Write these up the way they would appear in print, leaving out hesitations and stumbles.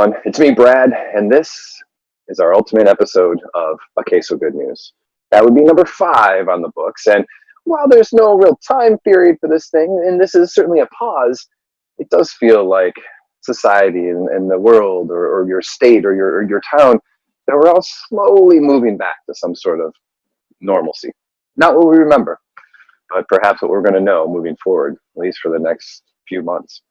everyone. It's me, Brad, and this is our ultimate episode of A Queso Good News. That would be number 5 on the books, and while there's no real time period for this thing, and this is certainly a pause, it does feel like society and the world or your state or your town, that we're all slowly moving back to some sort of normalcy. Not what we remember, but perhaps what we're going to know moving forward, at least for the next few months.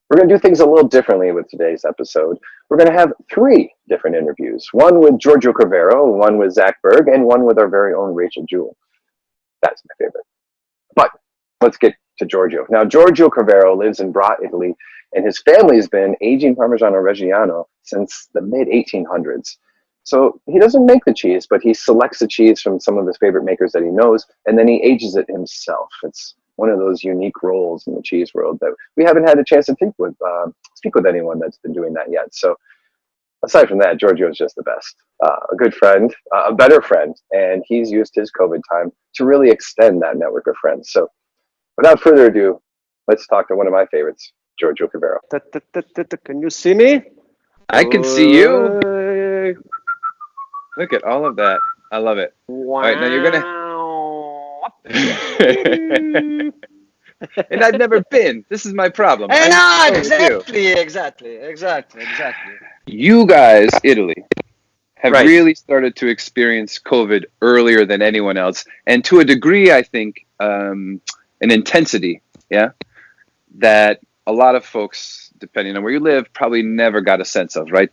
We're going to do things a little differently with today's episode. We're going to have 3 different interviews. One with Giorgio Crivero, one with Zach Berg, and one with our very own Rachel Juhl. That's my favorite. But let's get to Giorgio. Now, Giorgio Crivero lives in Bra, Italy, and his family has been aging Parmigiano Reggiano since the mid-1800s. So he doesn't make the cheese, but he selects the cheese from some of his favorite makers that he knows, and then he ages it himself. It's one of those unique roles in the cheese world that we haven't had a chance to speak with anyone that's been doing that yet. So aside from that, Giorgio is just the best. A good friend, a better friend, and he's used his COVID time to really extend that network of friends. So without further ado, let's talk to one of my favorites, Giorgio Crivero. Can you see me? I can see you. Look at all of that. I love it. Wow. All right, now you're gonna. And I've never been. This is my problem. Exactly. You guys, Italy, have really started to experience COVID earlier than anyone else, and to a degree, I think, an intensity, that a lot of folks, depending on where you live, probably never got a sense of, right?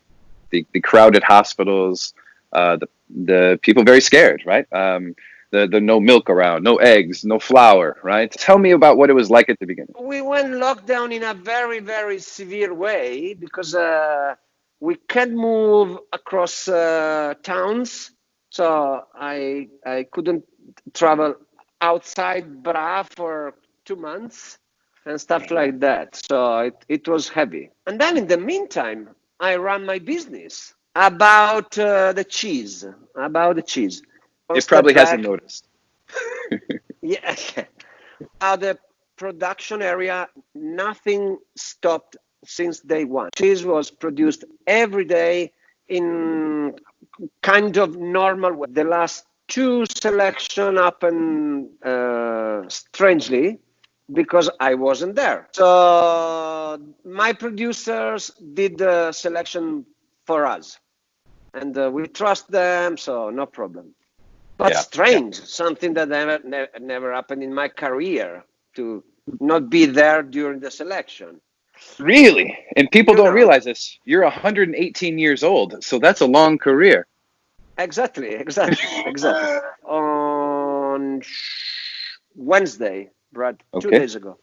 The crowded hospitals, the people very scared, right? The no milk around, no eggs, no flour, right? Tell me about what it was like at the beginning. We went lockdown in a very, very severe way because we can't move across towns. So I couldn't travel outside Bra for 2 months and stuff like that. So it was heavy. And then in the meantime, I ran my business about the cheese. It probably hasn't noticed. Yeah. The production area, nothing stopped since day one. Cheese was produced every day in kind of normal way. The last 2 selection happened strangely because I wasn't there. So my producers did the selection for us, and we trust them, so no problem. But strange, something that never happened in my career, to not be there during the selection. Really? And people don't realize this. You're 118 years old, so that's a long career. Exactly. On Wednesday, Brad, 2 days ago,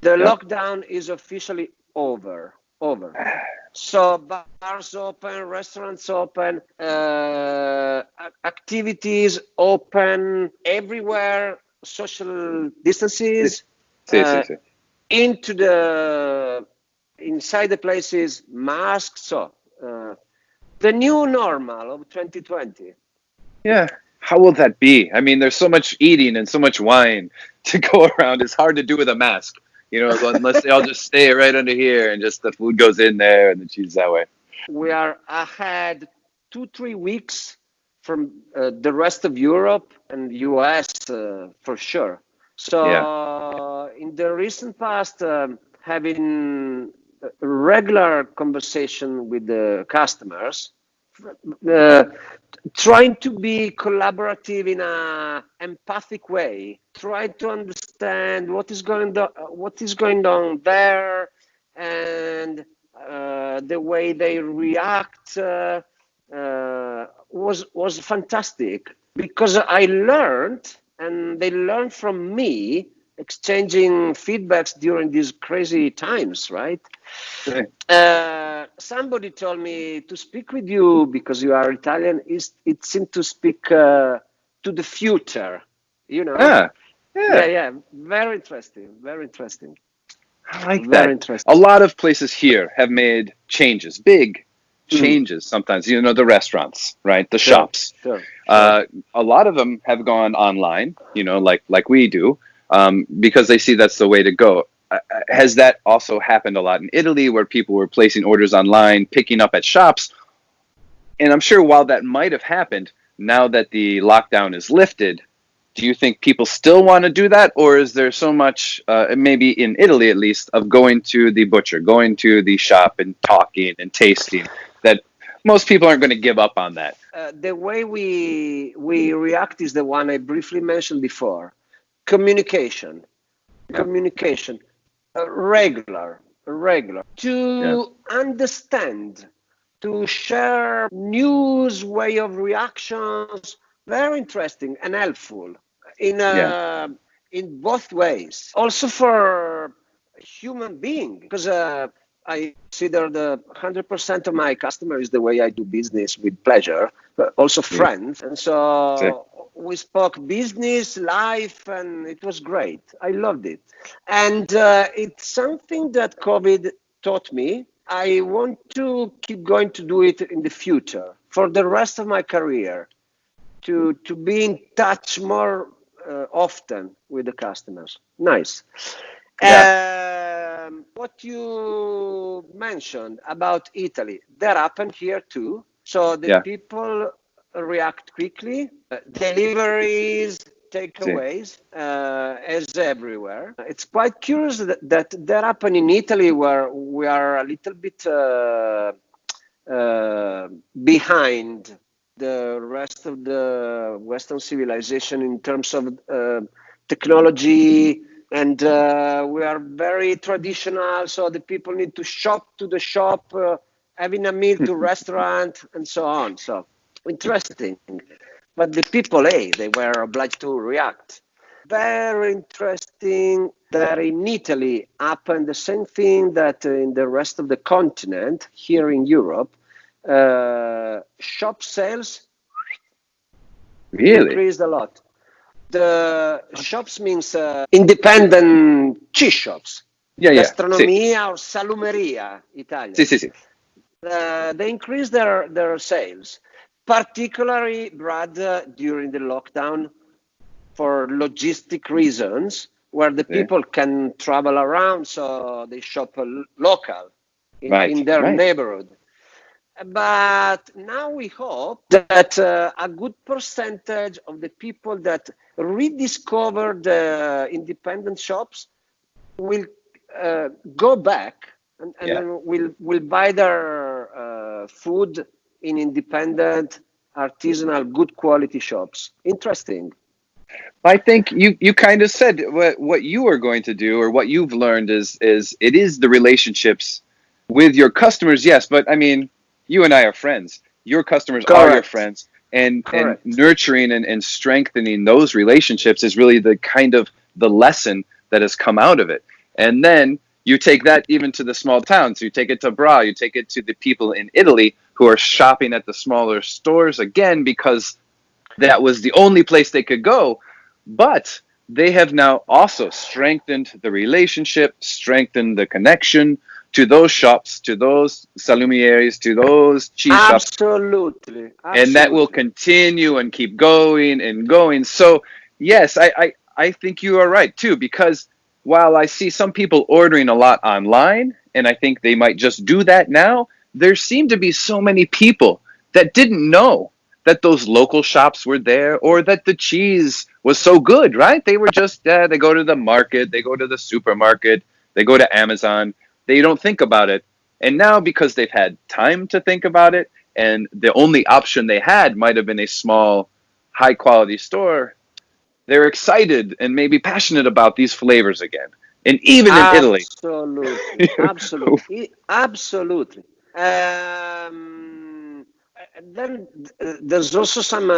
the lockdown is officially over. So bars open, restaurants open, activities open everywhere, social distances, inside the places, masks. So the new normal of 2020. Yeah. How will that be? I mean, there's so much eating and so much wine to go around. It's hard to do with a mask. Unless they all just stay right under here and just the food goes in there and the cheese that way. We are ahead 2-3 weeks from the rest of Europe and US for sure. So in the recent past, having regular conversation with the customers, trying to be collaborative in a empathic way, try to understand what is going on there, and the way they react was fantastic, because I learned and they learned from me, exchanging feedbacks during these crazy times, right? Somebody told me to speak with you because you are Italian. It seemed to speak to the future, Yeah. Very interesting. I like that. A lot of places here have made changes, big changes sometimes. The restaurants, right? The shops. Sure. A lot of them have gone online, like we do, because they see that's the way to go. has that also happened a lot in Italy, where people were placing orders online, picking up at shops? And I'm sure while that might have happened, now that the lockdown is lifted, do you think people still want to do that? Or is there so much, maybe in Italy at least, of going to the butcher, going to the shop and talking and tasting, that most people aren't going to give up on that? The way we react is the one I briefly mentioned before. Communication, communication, regular, to understand, to share news, way of reactions, very interesting and helpful in both ways. Also for human being, because I consider the 100% of my customers the way I do business with pleasure, but also friends. And so we spoke business, life, and it was great. I loved it. And it's something that COVID taught me. I want to keep going to do it in the future for the rest of my career, to be in touch more often with the customers. Nice. What you mentioned about Italy, that happened here too. So the people react quickly. Deliveries, takeaways, as everywhere. It's quite curious that happened in Italy, where we are a little bit behind the rest of the Western civilization in terms of technology. And we are very traditional, so the people need to shop to the shop, having a meal to restaurant, and so on. So interesting. But the people, they were obliged to react. Very interesting that in Italy happened the same thing that in the rest of the continent, here in Europe. Shop sales increased a lot. The shops means independent cheese shops, gastronomia or salumeria, Italian. They increased their sales, particularly, Brad, during the lockdown, for logistic reasons, where the people can travel around, so they shop local in their neighborhood. But now we hope that a good percentage of the people that rediscover the independent shops will go back and will buy their food in independent, artisanal, good quality shops. Interesting. I think you kind of said what you are going to do, or what you've learned is it is the relationships with your customers. Yes, but I mean, you and I are friends. Your customers are your friends, and nurturing and strengthening those relationships is really the kind of the lesson that has come out of it. And then you take that even to the small towns. You take it to Bra. You take it to the people in Italy who are shopping at the smaller stores again, because that was the only place they could go. But they have now also strengthened the relationship, strengthened the connection to those shops, to those salumieres, to those cheese shops. Absolutely. And that will continue and keep going and going. So, yes, I think you are right, too, because while I see some people ordering a lot online, and I think they might just do that now, there seem to be so many people that didn't know that those local shops were there, or that the cheese was so good, right? They were just, they go to the market, they go to the supermarket, they go to Amazon. They don't think about it. And now, because they've had time to think about it, and the only option they had might have been a small, high-quality store, they're excited and maybe passionate about these flavors again. And even in Italy. Absolutely. Then there's also some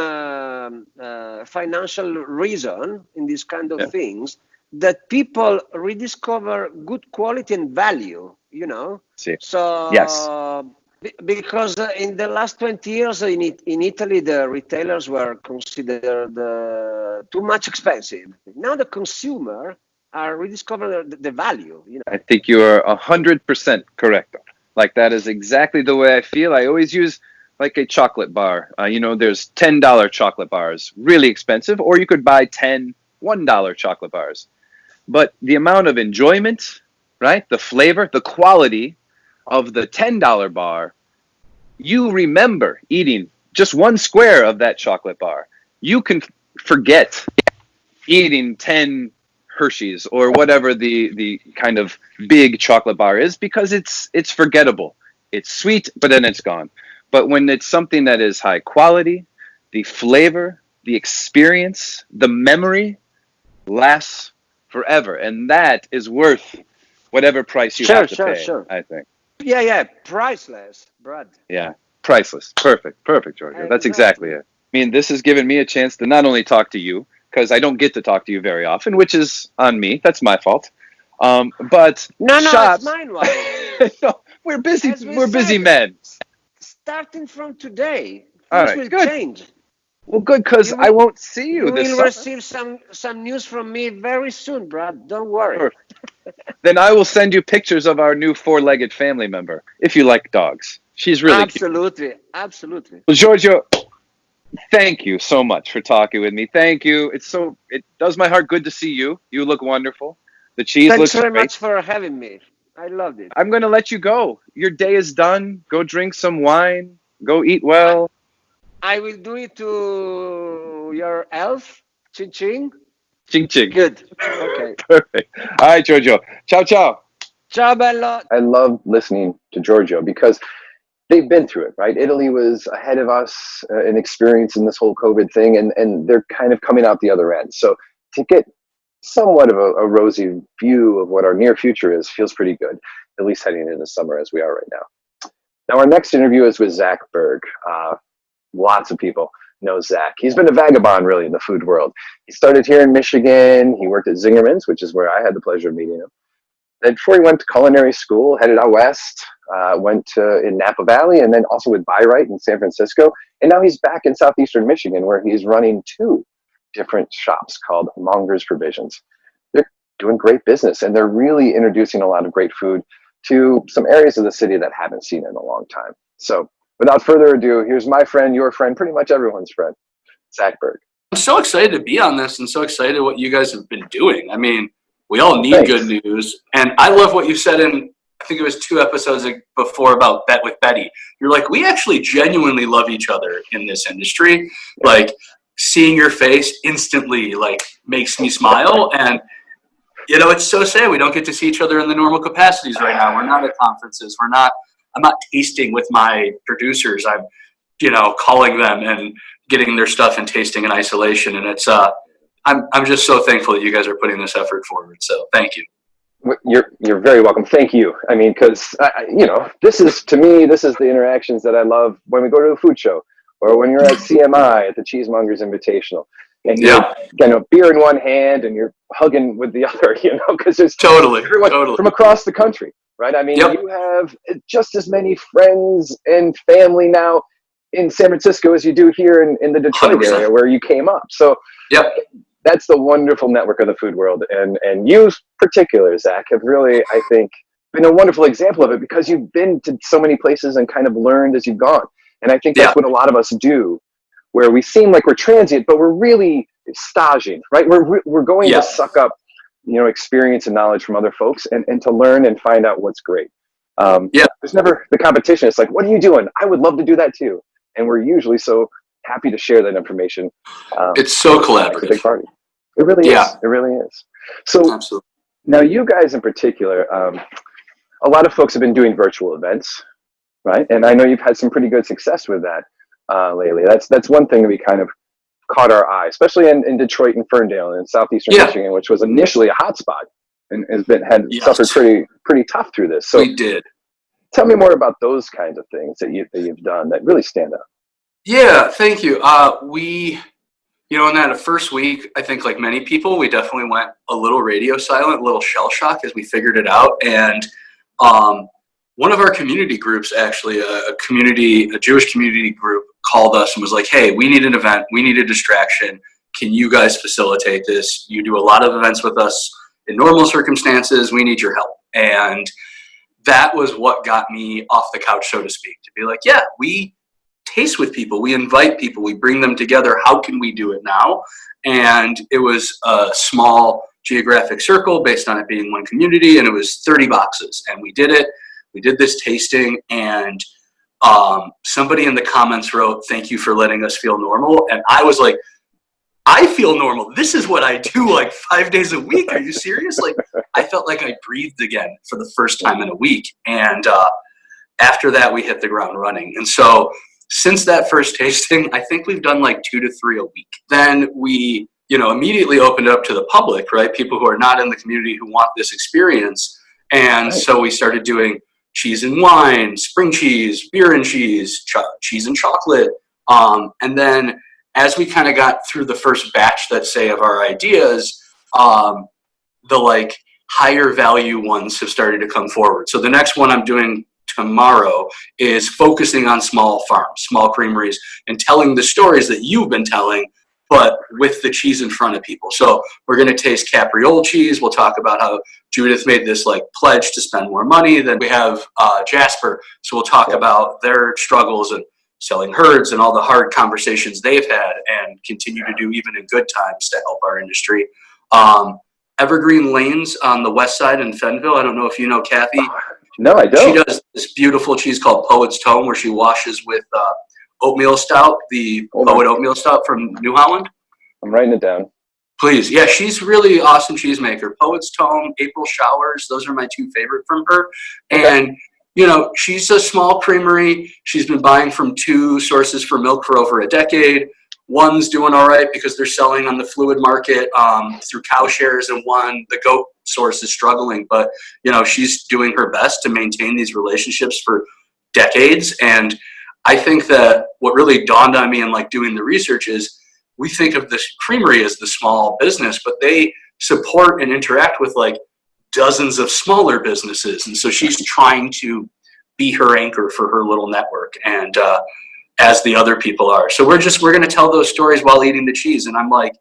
financial reason in these kind of things, that people rediscover good quality and value, So, because in the last 20 years in Italy, the retailers were considered too much expensive. Now the consumer are rediscovering the value. I think you are 100% correct. Like, that is exactly the way I feel. I always use like a chocolate bar. There's $10 chocolate bars, really expensive, or you could buy 10 $1 chocolate bars. But the amount of enjoyment right? The flavor, the quality of the $10 bar. You remember eating just one square of that chocolate bar. You can forget eating 10 Hershey's or whatever the kind of big chocolate bar is, because it's forgettable. It's sweet, but then it's gone. But when it's something that is high quality, the flavor, the experience, the memory lasts forever, and that is worth whatever price you have to pay. Sure. I think. Yeah, priceless, Brad. Yeah, priceless. Perfect, Giorgio. That's exactly it. I mean, this has given me a chance to not only talk to you, because I don't get to talk to you very often, which is on me. That's my fault. But No, shops. it's mine, Wally. No, we're busy. As we We're busy said, men. Starting from today, All things right, will good. change. Well, good, because I won't see you this will summer. receive some news from me very soon, Brad. Don't worry. Sure. Then I will send you pictures of our new four-legged family member, if you like dogs. She's really cute. Absolutely. Well, Giorgio, thank you so much for talking with me. Thank you. It does my heart good to see you. You look wonderful. The cheese Thanks looks very great. much for having me. I loved it. I'm going to let you go. Your day is done. Go drink some wine. Go eat well. I will do it to your elf, Ching Ching. Ching ching. Good. Okay. Perfect. All right, Giorgio. Ciao, ciao. Ciao, bello. I love listening to Giorgio because they've been through it, right? Italy was ahead of us in experience in this whole COVID thing, and they're kind of coming out the other end. So to get somewhat of a rosy view of what our near future is feels pretty good, at least heading into summer as we are right now. Now, our next interview is with Zach Berg. Lots of people know Zach. He's been a vagabond, really, in the food world. He started here in Michigan. He worked at Zingerman's, which is where I had the pleasure of meeting him. Then before he went to culinary school, headed out west, went in Napa Valley, and then also with Byright in San Francisco. And now he's back in southeastern Michigan, where he's running 2 different shops called Monger's Provisions. They're doing great business, and they're really introducing a lot of great food to some areas of the city that haven't seen it in a long time. So without further ado, here's my friend, your friend, pretty much everyone's friend, Zach Berg. I'm so excited to be on this and so excited what you guys have been doing. I mean, we all need good news. And I love what you said in, I think it was 2 episodes before about Bet with Betty. You're like, we actually genuinely love each other in this industry. Yeah. Like, seeing your face instantly, like, makes me smile. And, you know, it's so sad we don't get to see each other in the normal capacities right now. We're not at conferences. I'm not tasting with my producers. I'm, you know, calling them and getting their stuff and tasting in isolation. And it's, I'm just so thankful that you guys are putting this effort forward. So thank you. You're very welcome. Thank you. I mean, because you know, this is the interactions that I love when we go to a food show or when you're at CMI at the Cheesemakers Invitational, and you're kind of beer in one hand and you're hugging with the other. You know, because there's everyone from across the country, right? I mean, you have just as many friends and family now in San Francisco as you do here in the Detroit 100%. Area where you came up. So that's the wonderful network of the food world. And you, particular, Zach, have really, I think, been a wonderful example of it because you've been to so many places and kind of learned as you've gone. And I think that's what a lot of us do, where we seem like we're transient, but we're really staging, right? We're going to suck up, you know, experience and knowledge from other folks and to learn and find out what's great. There's never the competition. It's like, what are you doing? I would love to do that too. And we're usually so happy to share that information. It's so collaborative. It's a big party. It really is. It really is. So absolutely. Now you guys in particular, a lot of folks have been doing virtual events, right? And I know you've had some pretty good success with that lately. That's one thing that we kind of caught our eye, especially in Detroit and Ferndale and in southeastern Michigan, which was initially a hotspot and had suffered pretty tough through this. So we did. Tell me more about those kinds of things that you've done that really stand out. Yeah, thank you. You know, in that first week, I think like many people, we definitely went a little radio silent, a little shell shock as we figured it out. And one of our community groups, actually, a Jewish community group, called us and was like, hey, we need an event. We need a distraction. Can you guys facilitate this? You do a lot of events with us in normal circumstances. We need your help. And that was what got me off the couch, so to speak, to be like, yeah, we taste with people, we invite people, we bring them together. How can we do it now? And it was a small geographic circle based on it being one community, and it was 30 boxes. And we did it. We did this tasting, and somebody in the comments wrote, "Thank you for letting us feel normal." And I was like, I feel normal. This is what I do like 5 days a week. Are you serious? Like, I felt like I breathed again for the first time in a week. And after that, we hit the ground running. And so since that first tasting, I think we've done like 2 to 3 a week. Then we, immediately opened it up to the public, right? People who are not in the community who want this experience. And so we started doing cheese and wine, spring cheese, beer and cheese, cheese and chocolate. And then as we kind of got through the first batch, let's say, of our ideas, the like higher value ones have started to come forward. So the next one I'm doing tomorrow is focusing on small farms, small creameries, and telling the stories that you've been telling, but with the cheese in front of people. So we're going to taste Capriole cheese. We'll talk about how Judith made this like pledge to spend more money. Then we have Jasper. So we'll talk about their struggles and selling herds and all the hard conversations they've had and continue to do even in good times to help our industry. Evergreen Lanes on the west side in Fenville. I don't know if you know Kathy. No, I don't. She does this beautiful cheese called Poet's Tome, where she washes with oatmeal stout, the Poet oatmeal stout from New Holland. I'm writing it down. Please. Yeah, she's really awesome cheesemaker. Poet's Tome, April Showers, those are my 2 favorite from her. And she's a small creamery. She's been buying from 2 sources for milk for over a decade. One's doing all right because they're selling on the fluid market through cow shares, and the goat source is struggling. But, she's doing her best to maintain these relationships for decades. And I think that what really dawned on me in like doing the research is we think of this creamery as the small business, but they support and interact with like dozens of smaller businesses. And so she's trying to be her anchor for her little network, and as the other people are. So we're going to tell those stories while eating the cheese. And I'm like,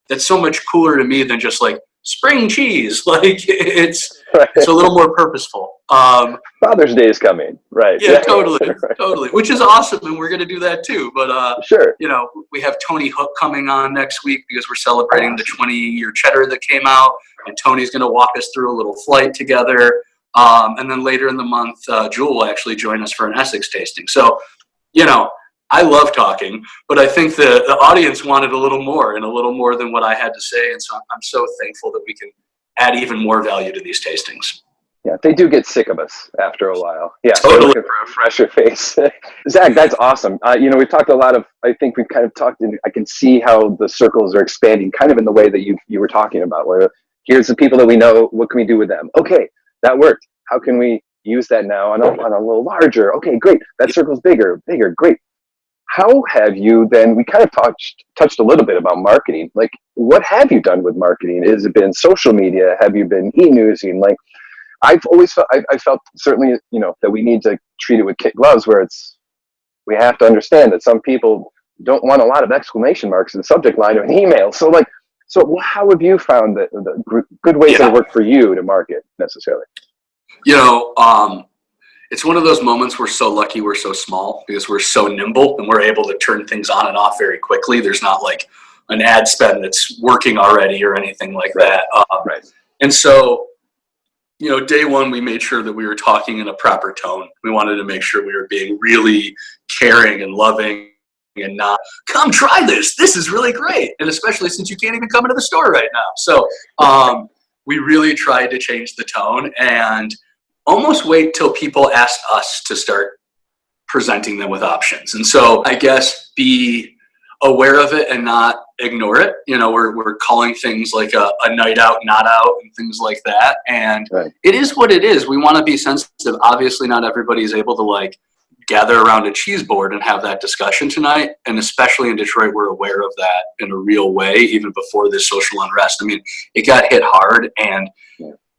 that's so much cooler to me than just like spring cheese. Like it's a little more purposeful. Father's Day is coming. Right. Yeah, totally. Which is awesome. And we're going to do that too. But, sure. We have Tony Hook coming on next week because we're celebrating the 20-year cheddar that came out. And Tony's going to walk us through a little flight together. And then later in the month, Juhl will actually join us for an Essex tasting. So, I love talking, but I think the audience wanted a little more than what I had to say. And so I'm so thankful that we can add even more value to these tastings. Yeah, they do get sick of us after a while. Yeah, totally. Looking for a fresher face. Zach, that's awesome. We've talked a lot of, I think we've kind of talked, I can see how the circles are expanding kind of in the way that you were talking about, where here's the people that we know, what can we do with them? Okay, that worked. How can we use that now on a little larger? Okay, great. That circle's bigger, great. How have you then, we kind of touched a little bit about marketing. Like, what have you done with marketing? Has it been social media? Have you been e-newsing? Like, I've always felt, I felt certainly, that we need to treat it with kid gloves, where we have to understand that some people don't want a lot of exclamation marks in the subject line of an email. So how have you found the good ways that work for you to market necessarily? It's one of those moments we're so lucky we're so small, because we're so nimble and we're able to turn things on and off very quickly. There's not like an ad spend that's working already or anything like that. Right. And so, day one, we made sure that we were talking in a proper tone. We wanted to make sure we were being really caring and loving and not, come try this. This is really great. And especially since you can't even come into the store right now. So we really tried to change the tone and almost wait till people asked us to start presenting them with options. And so I guess be aware of it and not ignore it. We're calling things like a night out, not out, and things like that. And It is what it is. We want to be sensitive. Obviously, not everybody is able to like gather around a cheese board and have that discussion tonight. And especially in Detroit, we're aware of that in a real way, even before this social unrest. I mean, it got hit hard, and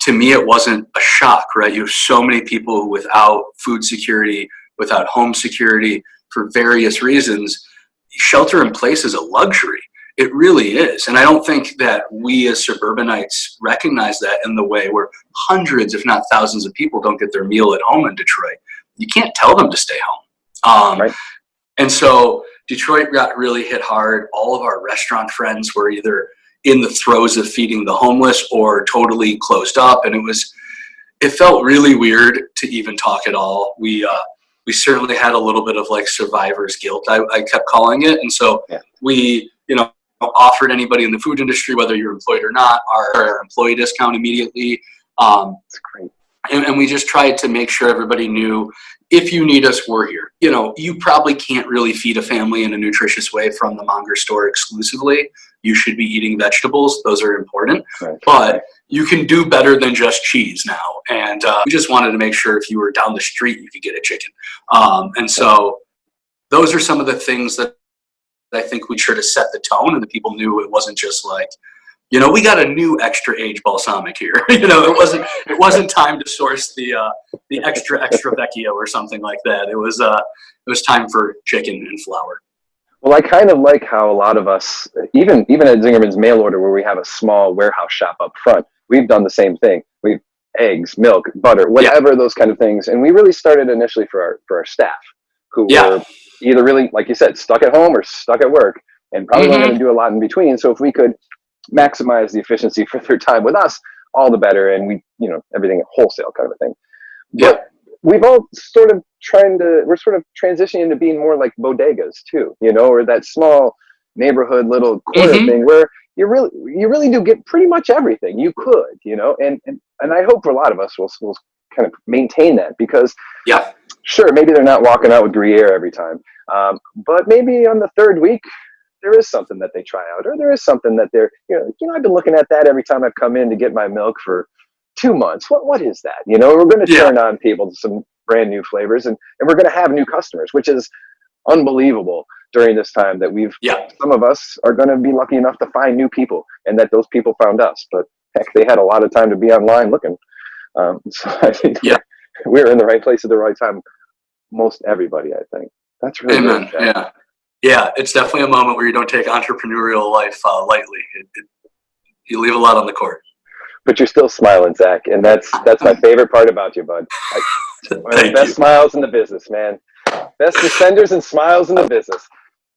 to me, it wasn't a shock, right? You have so many people without food security, without home security for various reasons. Shelter in place is a luxury. It really is. And I don't think that we as suburbanites recognize that in the way where hundreds, if not thousands of people don't get their meal at home in Detroit. You can't tell them to stay home. Right. And so Detroit got really hit hard. All of our restaurant friends were either in the throes of feeding the homeless or totally closed up. And it felt really weird to even talk at all. We certainly had a little bit of like survivor's guilt, I kept calling it. And so we, offered anybody in the food industry, whether you're employed or not, our employee discount immediately. That's great. And we just tried to make sure everybody knew, if you need us, we're here. You probably can't really feed a family in a nutritious way from the Monger store exclusively. You should be eating vegetables. Those are important. Right. But you can do better than just cheese now. And we just wanted to make sure if you were down the street, you could get a chicken. And so those are some of the things that I think we sure to set the tone, and the people knew it wasn't just like, we got a new extra age balsamic here. It wasn't time to source the extra vecchio or something like that. It was time for chicken and flour. Well, I kind of like how a lot of us, even at Zingerman's mail order, where we have a small warehouse shop up front, we've done the same thing. We've eggs, milk, butter, whatever, those kind of things. And we really started initially for our staff, who were either really, like you said, stuck at home or stuck at work, and probably weren't going to do a lot in between. So if we could maximize the efficiency for their time with us, all the better. And we, everything wholesale kind of a thing. But we've all we're sort of transitioning into being more like bodegas too, or that small neighborhood little corner thing where you really do get pretty much everything you could, and I hope for a lot of us will kind of maintain that, because sure, maybe they're not walking out with Gruyere every time, but maybe on the third week there is something that they try out, or there is something that they're, I've been looking at that every time I've come in to get my milk for 2 months. What is that? We're going to turn on people to some brand new flavors, and we're going to have new customers, which is unbelievable during this time that some of us are going to be lucky enough to find new people, and that those people found us. But heck, they had a lot of time to be online looking. So I think we're in the right place at the right time. Most everybody, I think. That's really Amen. good. Yeah, it's definitely a moment where you don't take entrepreneurial life lightly. You leave a lot on the court. But you're still smiling, Zach, and that's my favorite part about you, bud. One of the best smiles in the business, man. Best suspenders and smiles in the business.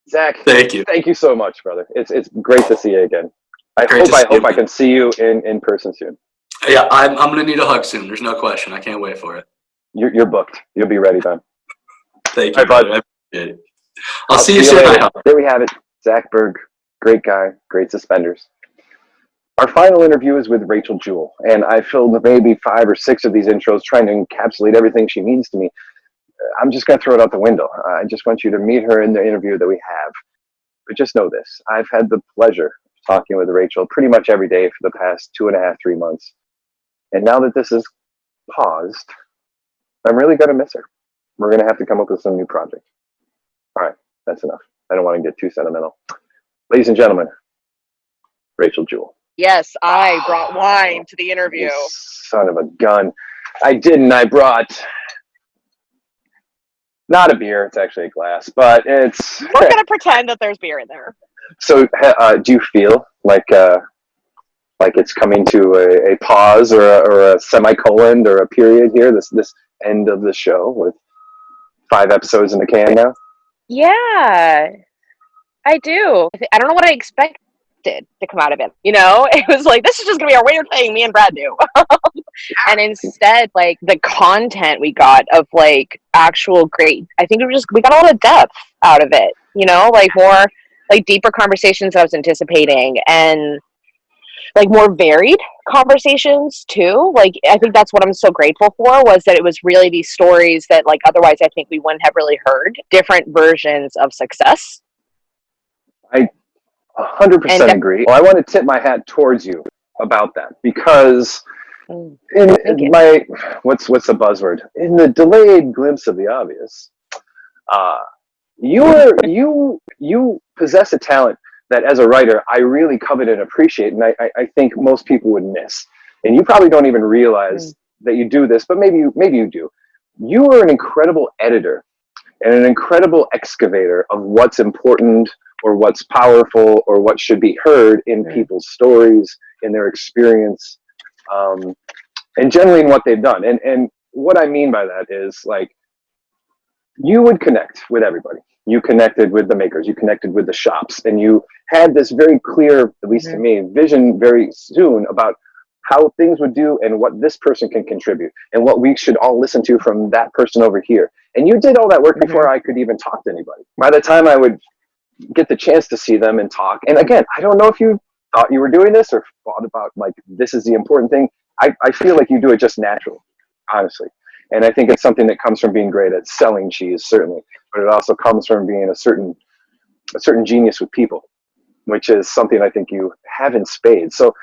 Zach, thank you so much, brother. It's great to see you again. I hope I can see you in person soon. Yeah, I'm going to need a hug soon. There's no question. I can't wait for it. You're booked. You'll be ready, Ben. Thank you, bud. I appreciate it. I'll see you soon. There we have it. Zach Berg, great guy, great suspenders. Our final interview is with Rachel Juhl, and I filled maybe 5 or 6 of these intros trying to encapsulate everything she means to me. I'm just going to throw it out the window. I just want you to meet her in the interview that we have. But just know this. I've had the pleasure of talking with Rachel pretty much every day for the past 2.5, 3 months. And now that this is paused, I'm really going to miss her. We're going to have to come up with some new project. All right, that's enough. I don't want to get too sentimental. Ladies and gentlemen, Rachel Juhl. Yes, I brought wine to the interview. You son of a gun. I didn't. I brought not a beer. It's actually a glass, but it's... We're going to pretend that there's beer in there. So do you feel like it's coming to a pause or a semicolon or a period here, this end of the show with 5 episodes in the can now? Yeah, I do. I don't know what I expected to come out of it. It was like, this is just gonna be a weird thing me and Brad do. And instead, like, the content we got of like actual great, I think we got a lot of depth out of it, like more like deeper conversations than I was anticipating, and like more varied conversations too. Like, I think that's what I'm so grateful for, was that it was really these stories that like otherwise I think we wouldn't have really heard, different versions of success. I 100% agree. Well, I want to tip my hat towards you about that, because in my what's the buzzword, in the delayed glimpse of the obvious, you possess a talent that as a writer I really covet and appreciate, and I think most people would miss. And you probably don't even realize that you do this, but maybe you do. You are an incredible editor and an incredible excavator of what's important or what's powerful or what should be heard in people's stories, in their experience, and generally in what they've done. And what I mean by that is, like, you would connect with everybody. You connected with the makers, you connected with the shops, and you had this very clear, at least to me, vision very soon about how things would do and what this person can contribute and what we should all listen to from that person over here. And you did all that work before I could even talk to anybody. By the time I would get the chance to see them and talk, and again, I don't know if you thought you were doing this or thought about like, this is the important thing. I feel like you do it just naturally, honestly. And I think it's something that comes from being great at selling cheese, certainly, but it also comes from being a certain genius with people, which is something I think you have in spades. So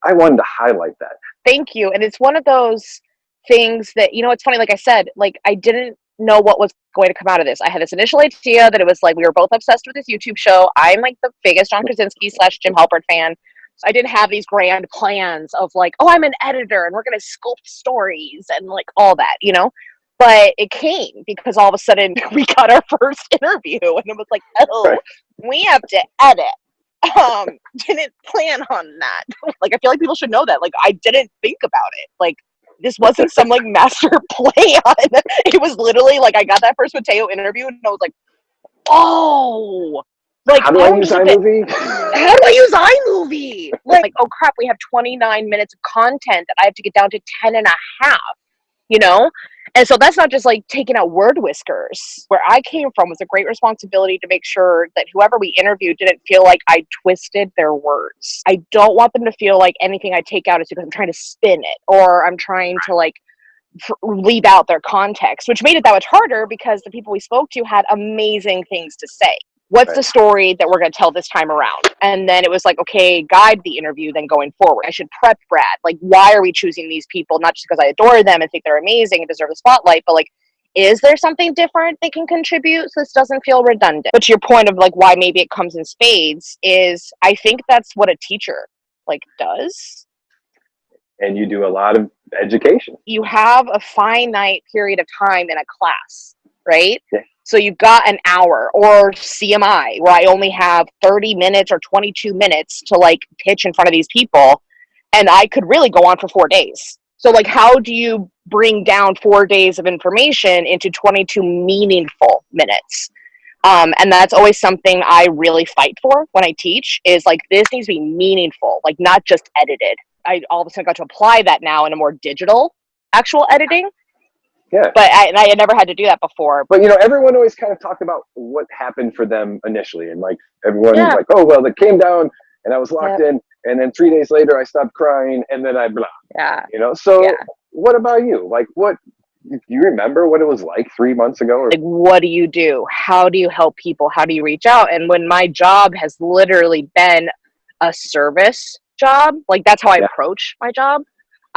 I wanted to highlight that. Thank you. And it's one of those things that, you know, it's funny, like I said, like I didn't know what was going to come out of this. I had this initial idea that it was like we were both obsessed with this YouTube show. I'm like the biggest John Krasinski / Jim Halpert fan. So I didn't have these grand plans of like, oh, I'm an editor and we're going to sculpt stories and like all that, you know? But it came because all of a sudden we got our first interview and it was like, oh, we have to edit. Didn't plan on that. Like, I feel like people should know that. Like, I didn't think about it. Like, this wasn't some like master plan. It was literally like I got that first Mateo interview and I was like, oh, like how do I use iMovie? How do I use iMovie? Like, oh crap, we have 29 minutes of content that I have to get down to 10 and a half, you know? And so that's not just like taking out word whiskers. Where I came from was a great responsibility to make sure that whoever we interviewed didn't feel like I twisted their words. I don't want them to feel like anything I take out is because I'm trying to spin it or I'm trying to like leave out their context, which made it that much harder because the people we spoke to had amazing things to say. What's the story that we're going to tell this time around? And then it was like, okay, guide the interview then going forward. I should prep Brad. Like, why are we choosing these people? Not just because I adore them and think they're amazing and deserve the spotlight, but like, is there something different they can contribute so this doesn't feel redundant? But to your point of like why maybe it comes in spades is I think that's what a teacher like does. And you do a lot of education. You have a finite period of time in a class, right? Yeah. So you've got an hour, or CMI, where I only have 30 minutes or 22 minutes to like pitch in front of these people. And I could really go on for 4 days. So like, how do you bring down 4 days of information into 22 meaningful minutes? And that's always something I really fight for when I teach is like, this needs to be meaningful, like not just edited. I all of a sudden got to apply that now in a more digital actual editing. Yeah. But I had never had to do that before. But, you know, everyone always kind of talked about what happened for them initially. And like everyone was like, oh, well, it came down and I was locked in. And then 3 days later, I stopped crying and then I blah. Yeah. You know, so what about you? Like, what do you remember what it was like 3 months ago? Or? Like, what do you do? How do you help people? How do you reach out? And when my job has literally been a service job, like that's how I approach my job.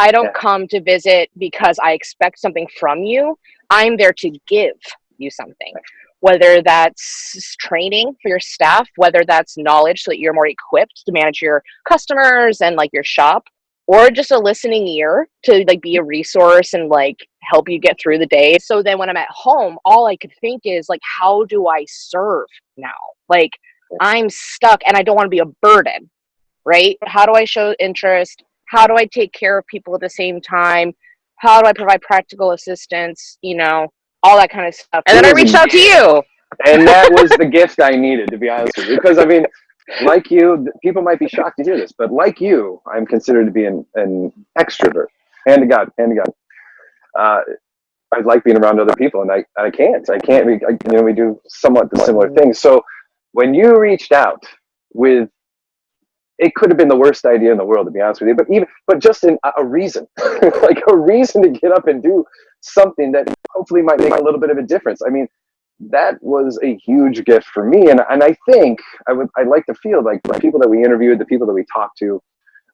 I don't come to visit because I expect something from you. I'm there to give you something, whether that's training for your staff, whether that's knowledge so that you're more equipped to manage your customers and like your shop, or just a listening ear to like be a resource and like help you get through the day. So then when I'm at home, all I could think is like, how do I serve now? Like I'm stuck and I don't want to be a burden, right? How do I show interest? How do I take care of people at the same time? How do I provide practical assistance? You know, all that kind of stuff. And then I reached out to you. And that was the gift I needed, to be honest with you. Because, I mean, like you, people might be shocked to hear this, but like you, I'm considered to be an extrovert. Hand to God. I like being around other people, and I can't. We do somewhat the similar things. So when you reached out with, it could have been the worst idea in the world, to be honest with you, but just in a reason, like a reason to get up and do something that hopefully might make a little bit of a difference. I mean, that was a huge gift for me. And I think I'd like to feel like the people that we interviewed, the people that we talked to,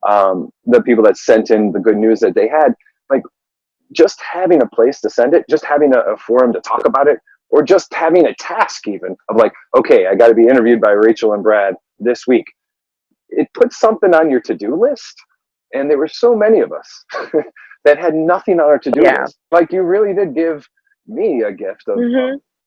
the people that sent in the good news that they had, like just having a place to send it, just having a forum to talk about it, or just having a task even of like, okay, I got to be interviewed by Rachel and Brad this week. It puts something on your to-do list. And there were so many of us that had nothing on our to-do list. Like you really did give me a gift of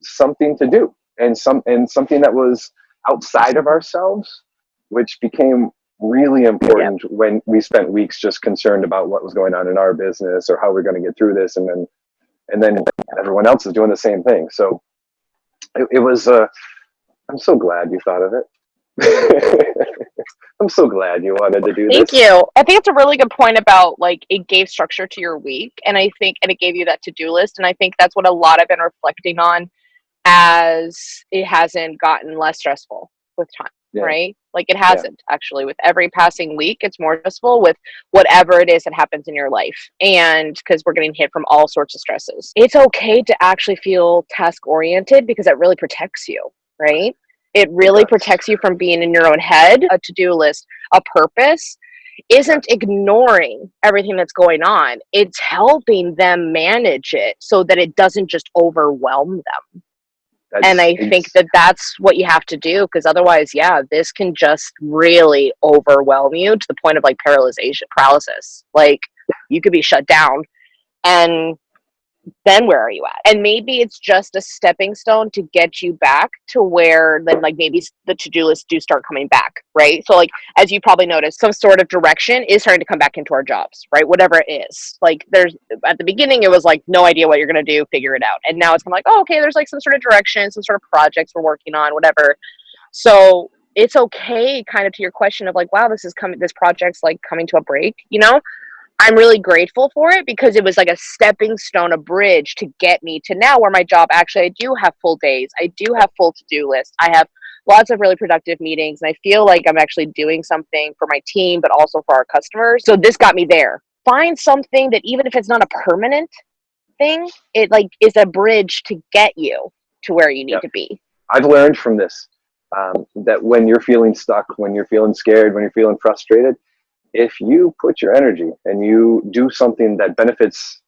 something to do and something that was outside of ourselves, which became really important when we spent weeks just concerned about what was going on in our business or how we're going to get through this. And then and then everyone else is doing the same thing. So it was. I'm so glad you thought of it. I'm so glad you wanted to do Thank this. you. I think it's a really good point about like it gave structure to your week, and I think and it gave you that to-do list, and I think that's what a lot I've been reflecting on as it hasn't gotten less stressful with time, Yeah. right? Like it hasn't actually. With every passing week, it's more stressful with whatever it is that happens in your life, and because we're getting hit from all sorts of stresses. It's okay to actually feel task oriented because that really protects you, right? It really protects you from being in your own head. A to-do list, a purpose isn't ignoring everything that's going on. It's helping them manage it so that it doesn't just overwhelm them. And I think that that's what you have to do, because otherwise, this can just really overwhelm you to the point of like paralysis. Like you could be shut down, and then where are you at? And maybe it's just a stepping stone to get you back to where then like maybe the to-do lists do start coming back, right? So like, as you probably noticed, some sort of direction is starting to come back into our jobs, right? Whatever it is. Like there's, at the beginning, it was like, no idea what you're going to do, figure it out. And now it's kind of like, oh, okay, there's like some sort of direction, some sort of projects we're working on, whatever. So it's okay, kind of to your question of like, wow, this project's like coming to a break, you know? I'm really grateful for it because it was like a stepping stone, a bridge to get me to now where my job actually, I do have full days. I do have full to-do lists. I have lots of really productive meetings, and I feel like I'm actually doing something for my team, but also for our customers. So this got me there. Find something that even if it's not a permanent thing, it like is a bridge to get you to where you need to be. I've learned from this that when you're feeling stuck, when you're feeling scared, when you're feeling frustrated, if you put your energy and you do something that benefits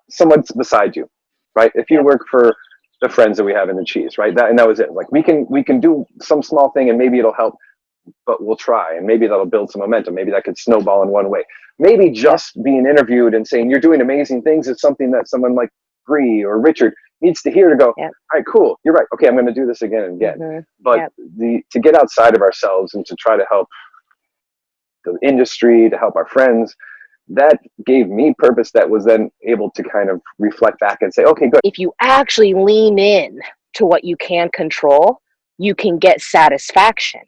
someone beside you, right? If you work for the friends that we have in the cheese, right? That was it. Like we can do some small thing and maybe it'll help, but we'll try, and maybe that'll build some momentum. Maybe that could snowball in one way. Maybe just being interviewed and saying you're doing amazing things is something that someone like Bree or Richard needs to hear to go, all right, cool, you're right. Okay, I'm going to do this again and again. Mm-hmm. But to get outside of ourselves and to try to help the industry, to help our friends, that gave me purpose that was then able to kind of reflect back and say, okay, good. If you actually lean in to what you can control, you can get satisfaction.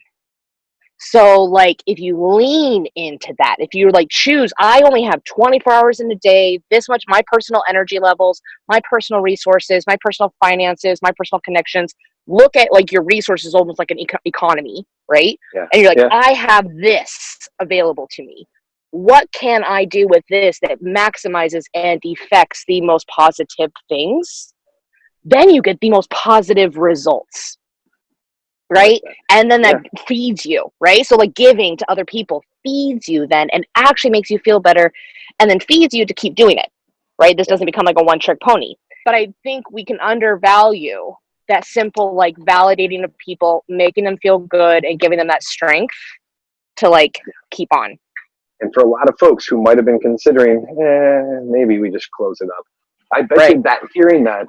So like if you lean into that, if you like choose, I only have 24 hours in a day, this much, my personal energy levels, my personal resources, my personal finances, my personal connections, look at like your resources almost like an economy, right? Yeah. And you're like, I have this available to me. What can I do with this that maximizes and effects the most positive things? Then you get the most positive results, right? And then that feeds you, right? So like giving to other people feeds you then and actually makes you feel better and then feeds you to keep doing it, right? This doesn't become like a one-trick pony. But I think we can undervalue that simple like validating of people, making them feel good and giving them that strength to like keep on. And for a lot of folks who might have been considering, maybe we just close it up. I bet you that hearing that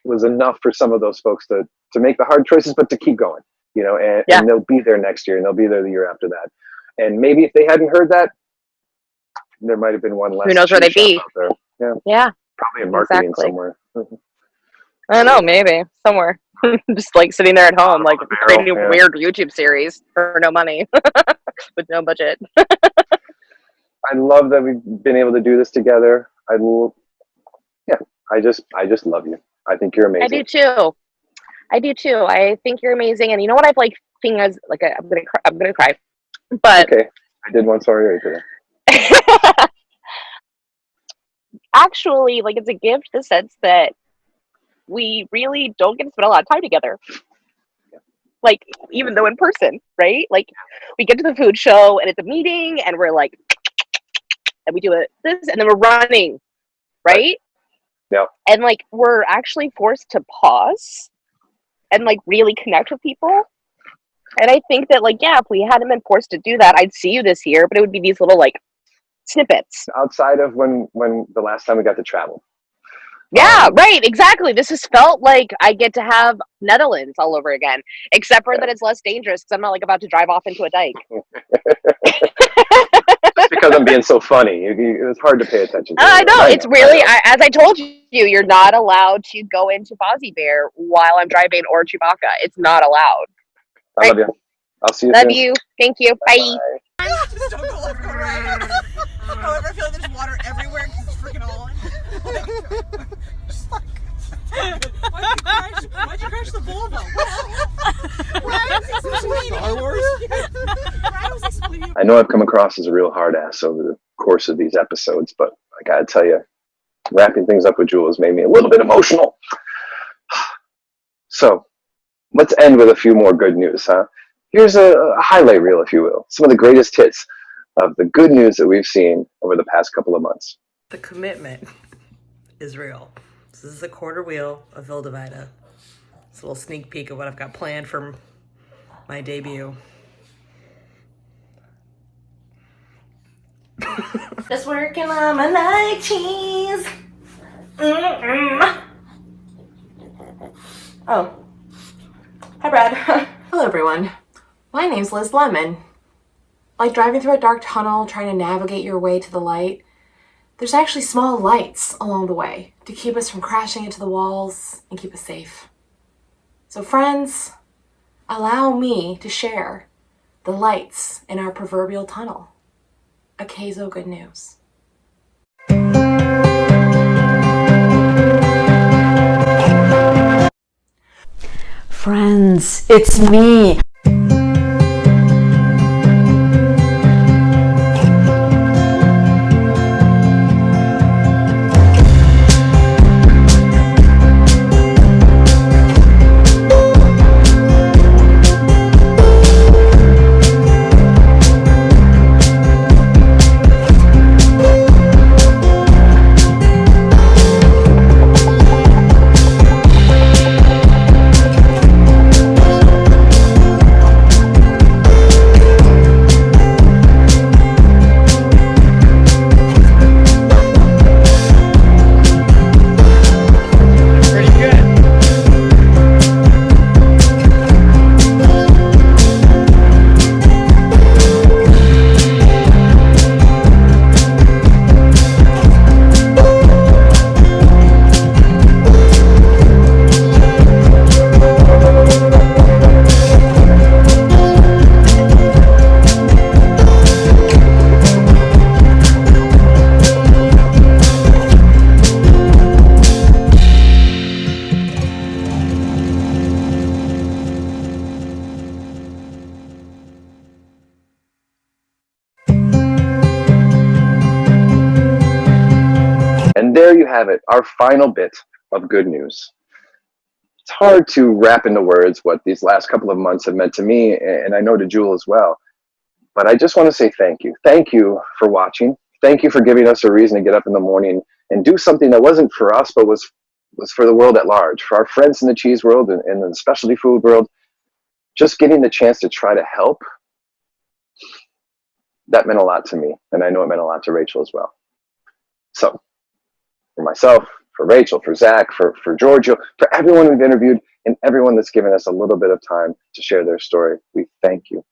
was enough for some of those folks to make the hard choices, but to keep going, you know, and they'll be there next year and they'll be there the year after that. And maybe if they hadn't heard that, there might have been one less. Who knows where they'd be? Out there. Yeah. Probably in marketing somewhere. I don't know, maybe somewhere. Just like sitting there at home, like creating a weird YouTube series for no money with no budget. I love that we've been able to do this together. I just love you. I think you're amazing. I do too. I think you're amazing. And you know what I've like seen as like I'm gonna cry. But okay, I did one sorry today. Actually, like it's a gift in the sense that we really don't get to spend a lot of time together. Like even though in person, right? Like we get to the food show and it's a meeting and we're like, and we do this and then we're running, right? Yeah. And like we're actually forced to pause and like really connect with people. And I think that like, if we hadn't been forced to do that, I'd see you this year, but it would be these little like snippets. Outside of when the last time we got to travel. Yeah, right, exactly. This has felt like I get to have Netherlands all over again, except for that it's less dangerous because I'm not like about to drive off into a dike. Just because I'm being so funny. It's hard to pay attention to. I know, it's really, as I told you, you're not allowed to go into Fozzie Bear while I'm driving or Chewbacca. It's not allowed. I love you. I'll see you Love soon. you. Thank you. Bye. Just don't go left or right. However, I feel like there's water everywhere because it's freaking on. Just like, why'd you crash the Volvo? I know I've come across as a real hard ass over the course of these episodes, but I gotta tell you, wrapping things up with Juhl has made me a little bit emotional. So, let's end with a few more good news, huh? Here's a highlight reel, if you will. Some of the greatest hits of the good news that we've seen over the past couple of months. The commitment is real. This is a quarter wheel of Vildavida. It's a little sneak peek of what I've got planned for my debut. Just working on my night cheese. Oh. Hi, Brad. Hello, everyone. My name's Liz Lemon. Like driving through a dark tunnel, trying to navigate your way to the light, there's actually small lights along the way to keep us from crashing into the walls and keep us safe. So friends, allow me to share the lights in our proverbial tunnel. A Queso Good News. Friends, it's me. And there you have it, our final bit of good news. It's hard to wrap into words what these last couple of months have meant to me, and I know to Juhl as well. But I just want to say thank you. Thank you for watching. Thank you for giving us a reason to get up in the morning and do something that wasn't for us, but was for the world at large, for our friends in the cheese world and in the specialty food world. Just getting the chance to try to help, that meant a lot to me. And I know it meant a lot to Rachel as well. So, for myself, for Rachel, for Zach, for Giorgio, for everyone we've interviewed, and everyone that's given us a little bit of time to share their story, we thank you.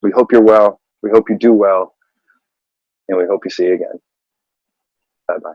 We hope you're well. We hope you do well. And we hope you see you again. Bye-bye.